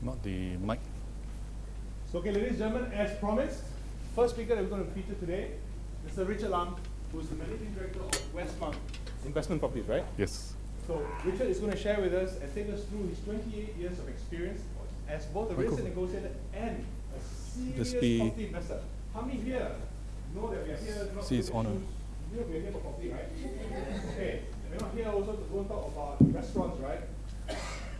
not the mic. So, okay, ladies and gentlemen, as promised, first speaker that we're going to feature today, Mr. Richard Lam, who's the Managing Director of Westmark Investment Properties, right? Yes. So, Richard is going to share with us and take us through his 28 years of experience as both a real estate negotiator and a serious property investor. How many here know that we are here not See, it's on. You know we are here for property, right? Okay. We're not here also to go and talk about restaurants, right?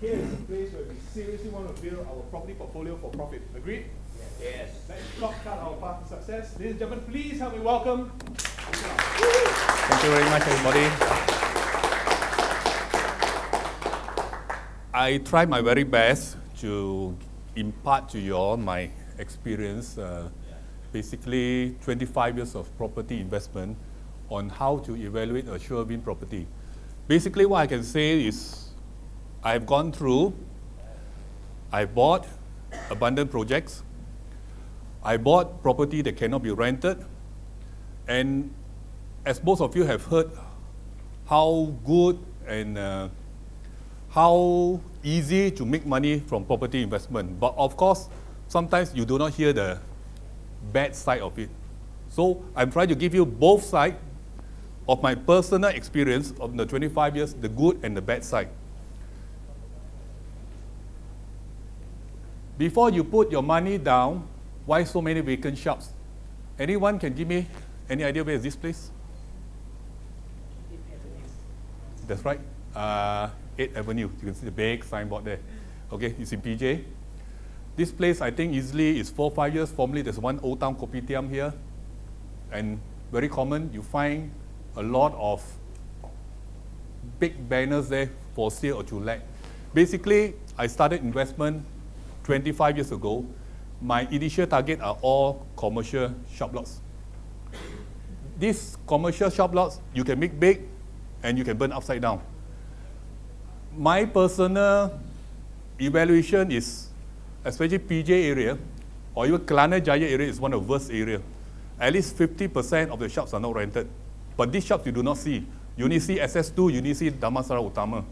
Here is a place where we seriously want to build our property portfolio for profit. Agreed? Yes. Let's shortcut our path to success. Ladies and gentlemen, please help me welcome. Thank you very much, everybody. I tried my very best to impart to you all my experience, basically 25 years of property investment on how to evaluate a sure win property. Basically, what I can say is I've gone through, I bought abandoned projects, I bought property that cannot be rented, and as most of you have heard, how good and how easy to make money from property investment. But of course, sometimes you do not hear the bad side of it. So I'm trying to give you both sides of my personal experience of the 25 years, the good and the bad side. Before you put your money down, why so many vacant shops? Anyone can give me any idea where is this place? That's right, 8th Avenue. You can see the big signboard there. Okay, it's in PJ. This place, I think, easily is 4 or 5 years. Formerly, there's one Old Town Kopitiam here. And very common, you find a lot of big banners there for sale or to let. Basically, I started investment 25 years ago. My initial target are all commercial shop lots. These commercial shop lots, you can make big and you can burn upside down. My personal evaluation is, especially PJ area, or even Kelana Jaya area is one of the worst areas. At least 50% of the shops are not rented. But these shops you do not see. You only see SS2, you only see Damansara Utama.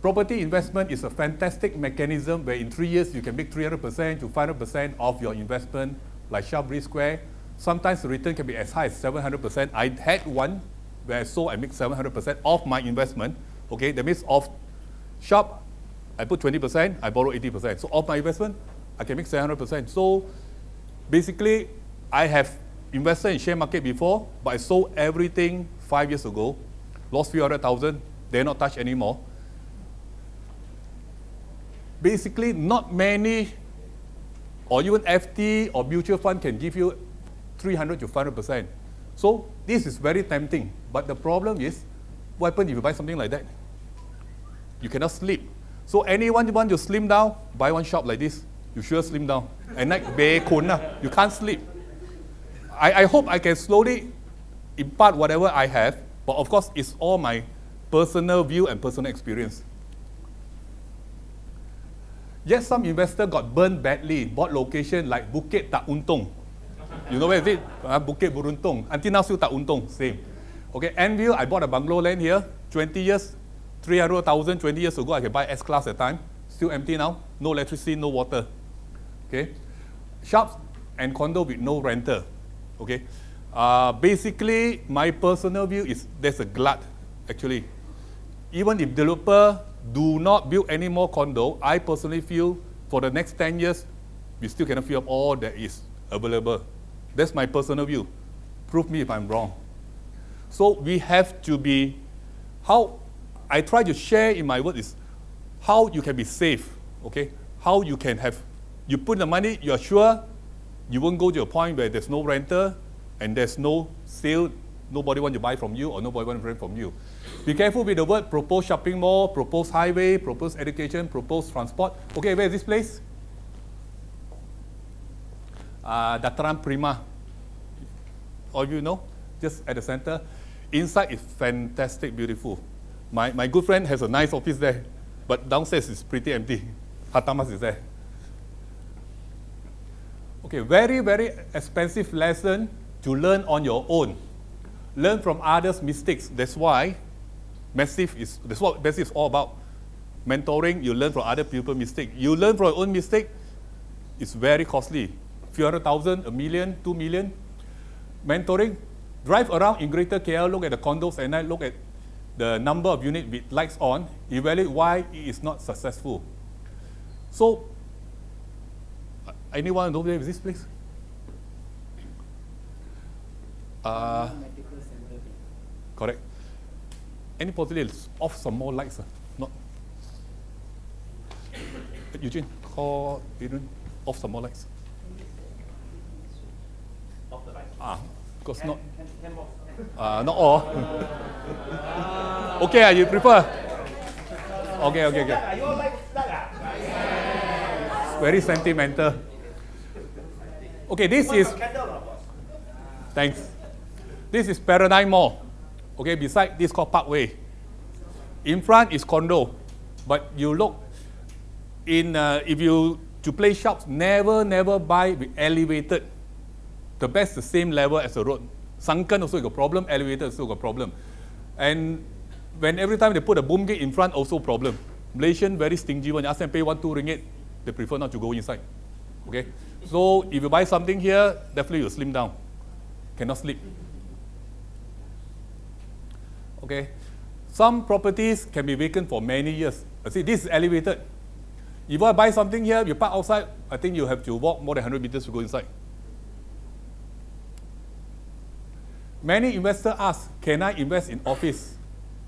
Property investment is a fantastic mechanism where in 3 years you can make 300% to 500% of your investment, like Sharp Square. Sometimes the return can be as high as 700%. I had one where I sold, I make 700% of my investment. Okay, that means of shop, I put 20%, I borrow 80%. So of my investment, I can make 700%. So basically, I have invested in share market before, but I sold everything 5 years ago, lost few 100,000, they're not touched anymore. Basically, not many, or even FT or mutual fund can give you 300 to 500%. So this is very tempting. But the problem is, what happens if you buy something like that? You cannot sleep. So anyone who wants to slim down, buy one shop like this. You sure slim down. And like you can't sleep. I hope I can slowly impart whatever I have, but of course it's all my personal view and personal experience. Yes, some investor got burned badly, bought location like Bukit Tak Untung. You know where is it? Bukit Buruntung. Until now still Tak Untung, same. Okay, Enview, I bought a bungalow land here, 20 years, 300,000, 20 years ago, I could buy S-Class at the time. Still empty now, no electricity, no water. Okay, shops and condo with no renter. Okay, basically, my personal view is there's a glut, actually. Even if developer do not build any more condo, I personally feel for the next 10 years, we still cannot fill up all that is available. That's my personal view. Prove me if I'm wrong. So we have to be, how I try to share in my words is how you can be safe, okay? How you can have, you put the money, you're sure you won't go to a point where there's no renter and there's no sale, nobody wants to buy from you or nobody wants to rent from you. Be careful with the word proposed shopping mall, proposed highway, proposed education, proposed transport. Okay, where is this place? Dataran Prima. All you know, just at the center. Inside is fantastic, beautiful. My good friend has a nice office there, but downstairs is pretty empty. Hatamas is there. Okay, very, very expensive lesson to learn on your own. Learn from others' mistakes. That's why that's what Massive is all about. Mentoring, you learn from other people's mistakes. You learn from your own mistake, it's very costly. Few 100,000, a million, 2 million. Mentoring, drive around in Greater KL, look at the condos at night, look at the number of units with lights on, evaluate why it is not successful. So, anyone know where is this place? Correct. Any possibility off some more lights? Not. Eugene, call Adrian, off some more lights. Off the lights. Because not. Not all. Okay, you prefer? Okay. Are you all lights stuck? Very sentimental. Okay, this is. Thanks. This is Paradigm Mall. Okay, beside this called Parkway. In front is condo, but you look in if you to play shops, never buy with elevated. The best the same level as the road. Sunken also got problem, elevated also got problem. And when every time they put a boom gate in front, also problem. Malaysian very stingy. When you ask them pay 1-2 ringgit, they prefer not to go inside. Okay, so if you buy something here, definitely you slim down. Cannot sleep. Okay, some properties can be vacant for many years. See, this is elevated. If I buy something here, you park outside, I think you have to walk more than 100 meters to go inside. Many investors ask, can I invest in office?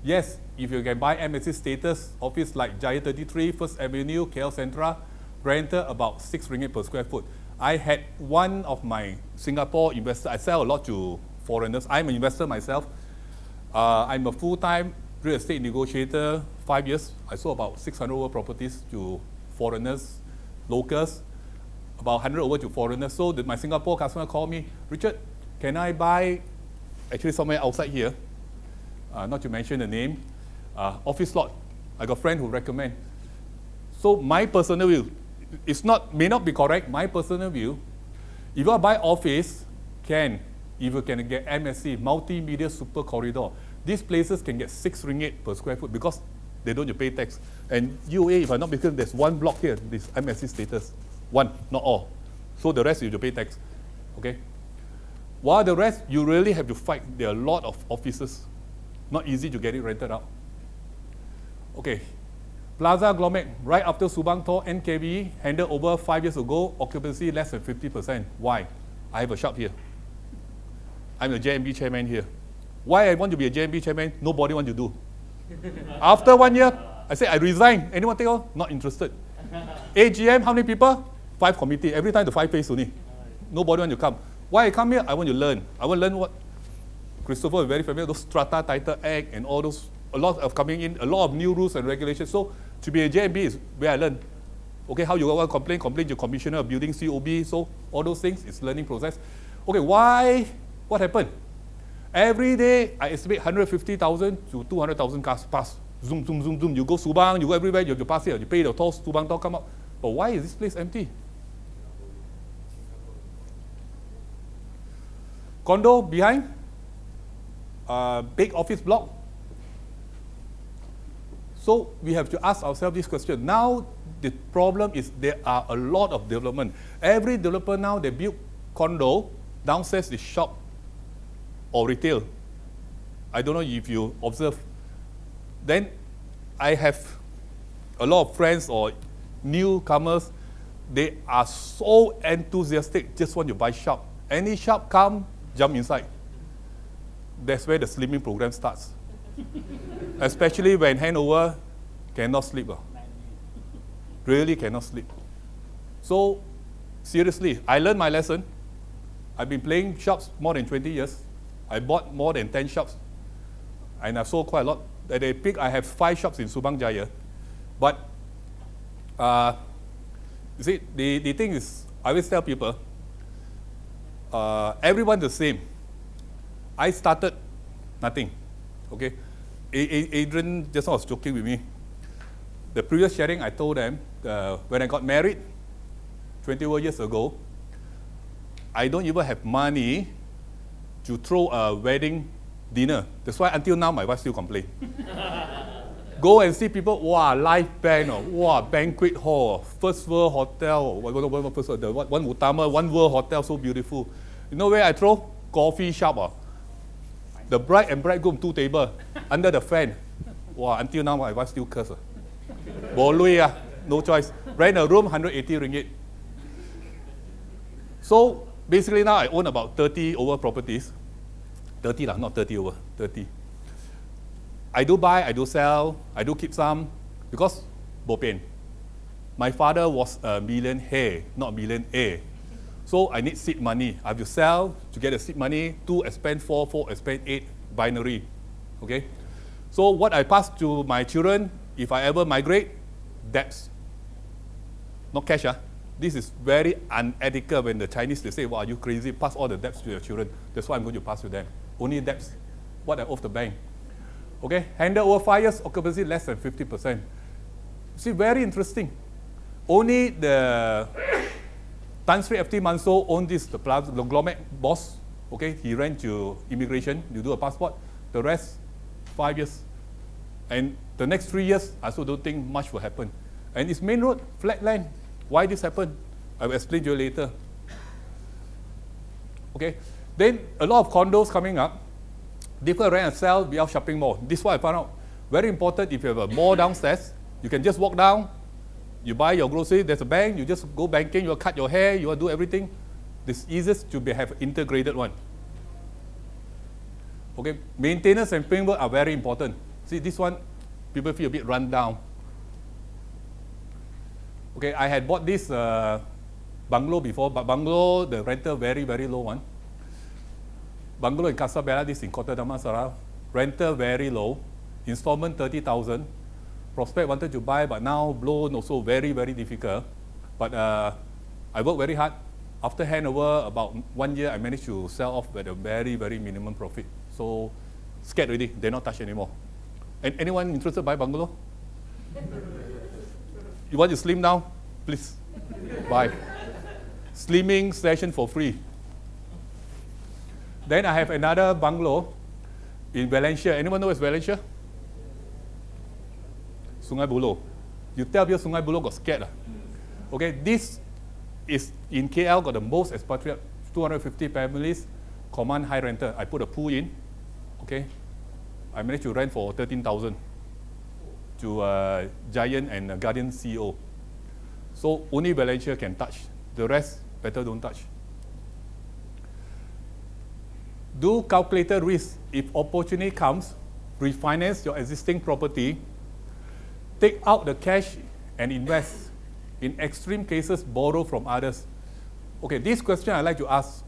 Yes, if you can buy MSC status office like Jaya 33, First Avenue, KL Centra, rental about 6 ringgit per square foot. I had one of my Singapore investors, I sell a lot to foreigners. I'm an investor myself. I'm a full-time real estate negotiator, 5 years. I sold about 600 over properties to foreigners, locals, about 100 over to foreigners. So my Singapore customer called me, Richard, can I buy, actually somewhere outside here, not to mention the name, office lot. I got a friend who recommend. So my personal view, may not be correct, my personal view, if you buy office, if you can get MSC, Multimedia Super Corridor, these places can get 6 ringgit per square foot because they don't pay tax. And UA, if I'm not mistaken, there's one block here, this MSC status. One, not all. So the rest you have to pay tax. Okay? While the rest, you really have to fight. There are a lot of offices. Not easy to get it rented out. Okay. Plaza Glomac, right after Subang Tor, NKV, handed over 5 years ago, occupancy less than 50%. Why? I have a shop here. I'm a JMB chairman here. Why I want to be a JMB chairman? Nobody wants to do. After 1 year, I said, I resign. Anyone take on? Not interested. AGM, how many people? 5 committee. Every time the 5 face only. Nobody want to come. Why I come here? I want to learn. I want to learn what Christopher is very familiar, those Strata Title Act and all those, a lot of coming in, a lot of new rules and regulations. So to be a JMB is where I learn. Okay, how you want to complain to Commissioner of Building, COB, so all those things, it's learning process. Okay, why? What happened? Every day, I estimate 150,000 to 200,000 cars pass. Zoom, zoom, zoom, zoom. You go Subang, you go everywhere, you have to pass here. You pay the toll, Subang toll come out. But why is this place empty? Condo behind, big office block. So we have to ask ourselves this question. Now the problem is there are a lot of development. Every developer now, they build condo, downstairs is shop or retail. I don't know if you observe. Then I have a lot of friends or newcomers, they are so enthusiastic, just want to buy shop. Any shop come, jump inside. That's where the slimming program starts. Especially when handover, cannot sleep. Really cannot sleep. So, seriously, I learned my lesson. I've been playing shops more than 20 years. I bought more than 10 shops. And I've sold quite a lot. At the peak, I have 5 shops in Subang Jaya. But, you see, the thing is, I always tell people, everyone's the same. I started nothing, okay? Adrian just was joking with me. The previous sharing, I told them, when I got married 20 years ago, I don't even have money to throw a wedding dinner. That's why until now, my wife still complains. Go and see people, wow, live band, wow, banquet hall, first world hotel, one Utama, one world hotel, so beautiful. You know where I throw? Coffee shop. The bride and bridegroom, 2 tables, under the fan. Wow, until now my wife still curse. Bolui, no choice. Rent a room, 180 ringgit. So basically now I own about 30 over properties. 30 lah, not 30 over, 30. I do buy, I do sell, I do keep some, because bo pain. My father was a millionaire, not millionaire. So I need seed money. I have to sell to get the seed money, 2 expand 4, 4 expand 8, binary. Okay? So what I pass to my children, if I ever migrate, debts. Not cash. This is very unethical when the Chinese, they say, wow, are you crazy? Pass all the debts to your children. That's why I'm going to pass to them. Only debts, what I owe the bank. Okay, handle over 5 years, occupancy less than 50%. See, very interesting. Only the Tan Sri FT Manso owned this, the Glomet boss. Okay, he ran to immigration, you do a passport. The rest, 5 years. And the next 3 years, I also don't think much will happen. And it's main road, flat land. Why this happened? I will explain to you later. Okay, then a lot of condos coming up. Different rent and sell without shopping mall. This is what I found out. Very important, if you have a mall downstairs, you can just walk down, you buy your groceries, there's a bank, you just go banking, you cut your hair, you do everything. This easiest to have integrated one. Okay, maintenance and framework are very important. See, this one, people feel a bit run down. Okay, I had bought this bungalow before, but bungalow, the rental very, very low one. Bungalow in Casabella, this in Kota Damansara, rental very low, installment 30,000. Prospect wanted to buy, but now loan also very, very difficult. But I worked very hard. After handover, about 1 year, I managed to sell off at a very, very minimum profit. So scared already, they're not touched anymore. And anyone interested to buy bungalow? You want to slim down? Please, buy. Slimming session for free. Then I have another bungalow in Valencia. Anyone know where's Valencia? Sungai Buloh. You tell me Sungai Buloh got scared. Okay, this is in KL, got the most expatriate, 250 families, command high rental. I put a pool in. Okay, I managed to rent for 13,000 to Giant and Guardian CEO. So only Valencia can touch. The rest, better don't touch. Do calculated risk. If opportunity comes, refinance your existing property, take out the cash and invest. In extreme cases, borrow from others. Okay, this question I like to ask.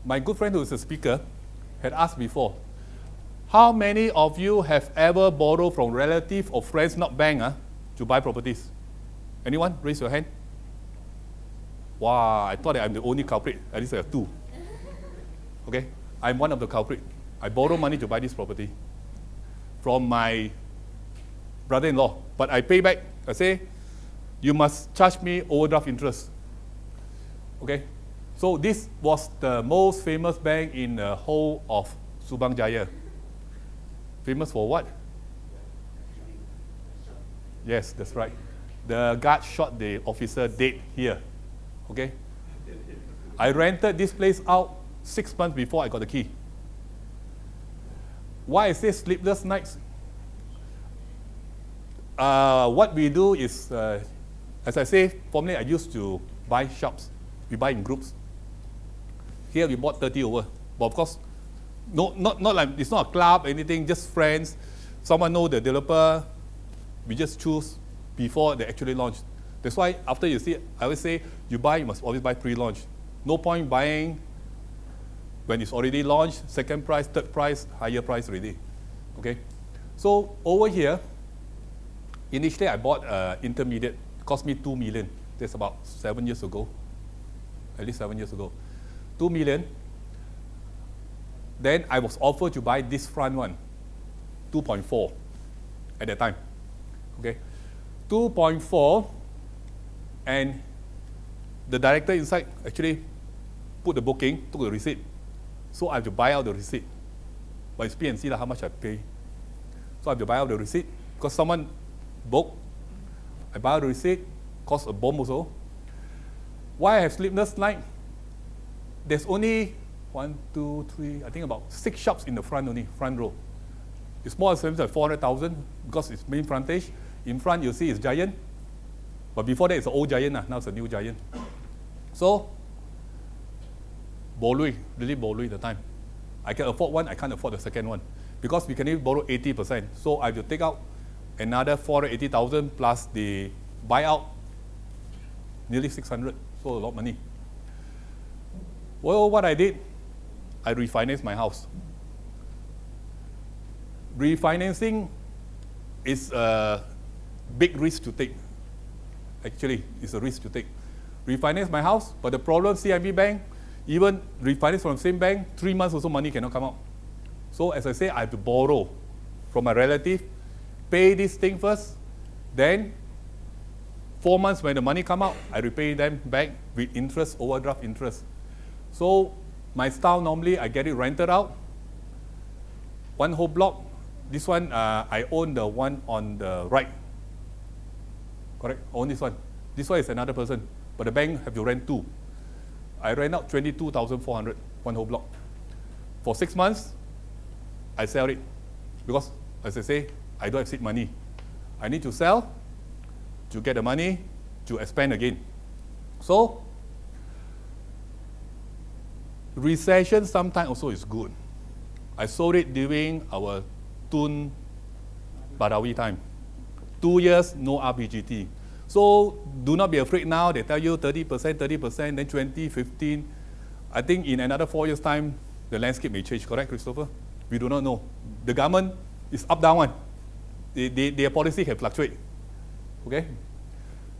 My good friend who is a speaker had asked before, how many of you have ever borrowed from relatives or friends, not bank, to buy properties? Anyone? Raise your hand. Wow, I thought that I'm the only culprit. At least I have 2. Okay, I'm one of the culprits. I borrow money to buy this property from my brother-in-law, but I pay back. I say, you must charge me overdraft interest. Okay, so this was the most famous bank in the whole of Subang Jaya. Famous for what? Yes, that's right. The guard shot the officer dead here. Okay, I rented this place out 6 months before I got the key. Why I say sleepless nights? What we do is, as I say, formerly I used to buy shops. We buy in groups. Here we bought 30 over. But of course, not like, it's not a club, anything, just friends. Someone know the developer. We just choose before they actually launch. That's why after you see, I always say, you buy, you must always buy pre-launch. No point buying when it's already launched, second price, third price, higher price already. Okay? So over here, initially I bought intermediate, it cost me 2 million. That's about 7 years ago, at least 7 years ago. 2 million. Then I was offered to buy this front one, 2.4 at that time. Okay? 2.4, and the director inside actually put the booking, took the receipt. So I have to buy out the receipt. But it's P&C, how much I pay. So I have to buy out the receipt. because someone booked. I buy the receipt, cost a bomb also. Why I have sleepless night? There's only 1, 2, 3, I think about 6 shops in the front only, front row. It's more expensive than 400,000 because it's main frontage. In front you see it's Giant, but before that it's an old Giant, now it's a new Giant. So, bolui, really bolui the time. I can afford one, I can't afford the second one. Because we can even borrow 80%. So I have to take out another 480,000 plus the buyout, nearly 600, so a lot of money. Well, what I did, I refinanced my house. Refinancing is a big risk to take. Actually, it's a risk to take. Refinance my house, but the problem, CIMB Bank, even refinance from the same bank, 3 months also money cannot come out. So as I say, I have to borrow from my relative, pay this thing first, then 4 months when the money come out, I repay them back with interest, overdraft interest. So my style normally, I get it rented out, one whole block. This one, I own the one on the right. Correct, I own this one. This one is another person, but the bank have to rent 2. I rent out 22,400, one whole block. For 6 months, I sell it because, as I say, I don't have seed money. I need to sell to get the money to expand again. So, recession sometimes also is good. I sold it during our Tun Badawi time. 2 years, no RBGT. So, do not be afraid now. They tell you 30%, then 20, 15. I think in another 4 years' time, the landscape may change, correct, Christopher? We do not know. The government is up, down one. Their policy can fluctuate. Okay?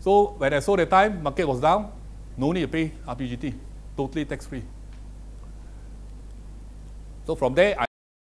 So when I sold the time, market was down, no need to pay RPGT, totally tax-free. So from there,